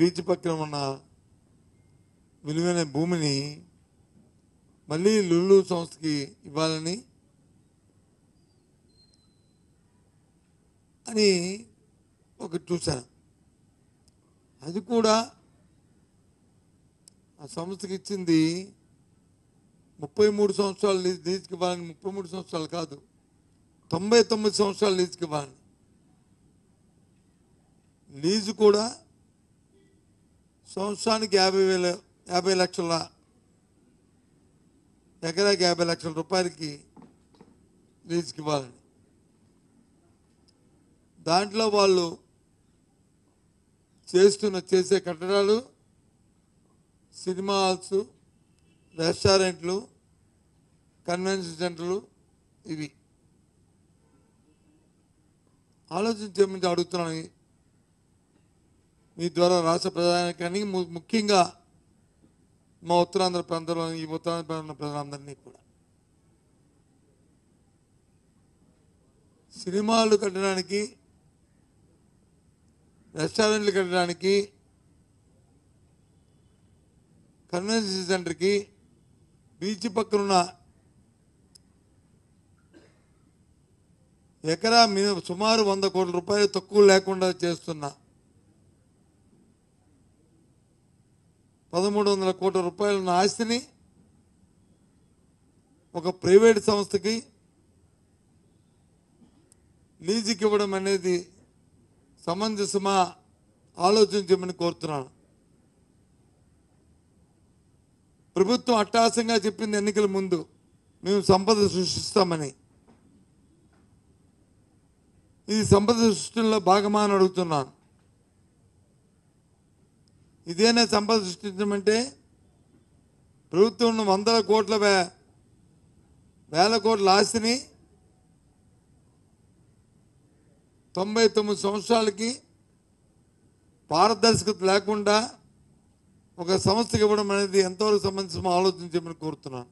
Beach పక్కన ఉన్న విలువైన భూమిని మళ్ళీ లులు సంస్థకి ఇవ్వాలని అని ఒకటి చూశాను. అది కూడా ఆ సంస్థకి ఇచ్చింది 33 సంవత్సరాలు లీజుకి ఇవ్వాలని. 33 సంవత్సరాలు కాదు, 99 సంవత్సరాలు లీజుకి ఇవ్వాలని. లీజు కూడా సంవత్సరానికి 50 లక్షల, ఎకరాకి 50 లక్షల రూపాయలకి లీజుకి ఇవ్వాలని. దాంట్లో వాళ్ళు చేసే కట్టడాలు, సినిమా హాల్స్, రెస్టారెంట్లు, కన్వెన్షన్ సెంటర్లు, ఇవి ఆలోచించేమని అడుగుతున్నాను మీ ద్వారా రాష్ట్ర ప్రధానికానికి, ముఖ్యంగా మా ఉత్తరాంధ్ర ప్రాంతంలో ఈ ఉత్తరాంధ్ర ప్రాంతంలో ప్రజలందరినీ కూడా. సినిమాలు కట్టడానికి, రెస్టారెంట్లు కట్టడానికి, కన్వెన్షన్ సెంటర్కి, బీచ్ పక్కనున్న ఎకరా సుమారు 100 కోట్ల రూపాయలు తక్కువ లేకుండా చేస్తున్న 1300 కోట్ల రూపాయల ఆస్తిని ఒక ప్రైవేట్ సంస్థకి లీజుకి ఇవ్వడం అనేది సమంజసమా ఆలోచించమని కోరుతున్నాను. ప్రభుత్వం అట్టాసంగా చెప్పింది ఎన్నికల ముందు, మేము సంపద సృష్టిస్తామని. ఇది సంపద సృష్టిలో భాగమా అని అడుగుతున్నాను. ఇదేనా సంపద సృష్టించమంటే? ప్రభుత్వం 100 కోట్ల, 1000 కోట్ల ఆస్తిని 99 సంవత్సరాలకి పారదర్శకత లేకుండా ఒక సంస్థకి ఇవ్వడం అనేది ఎంతవరకు సంబంధించి ఆలోచించమని కోరుతున్నాను.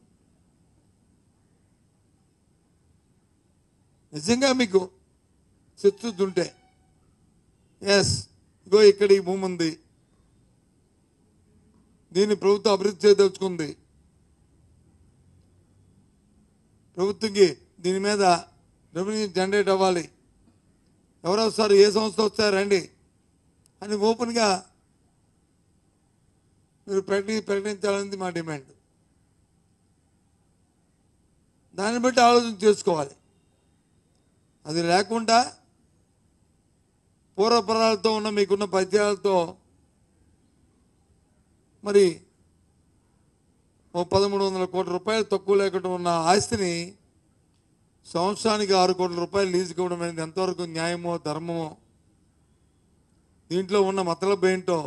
నిజంగా మీకు చిత్తుంటే, ఎస్ ఇగో ఇక్కడ ఈ భూమి ఉంది, దీన్ని ప్రభుత్వం అభివృద్ధి చేయదలుచుకుంది, ప్రభుత్వంకి దీని మీద రెవెన్యూ జనరేట్ అవ్వాలి, ఎవరు వస్తారు, ఏ సంస్థ వస్తారు రండి అని ఓపెన్గా మీరు ప్రకటించాలనేది మా డిమాండ్. దాన్ని బట్టి ఆలోచన చేసుకోవాలి. అది లేకుండా పూర్వపరాలతో ఉన్న మీకున్న పద్యాలతో మరి 1300 కోట్ల రూపాయలు తక్కువ లేకుండా ఉన్న ఆస్తిని సంవత్సరానికి 6 కోట్ల రూపాయలు లీజుకి ఇవ్వడం అనేది ఎంతవరకు న్యాయమో ధర్మమో, దీంట్లో ఉన్న మతలబు ఏంటో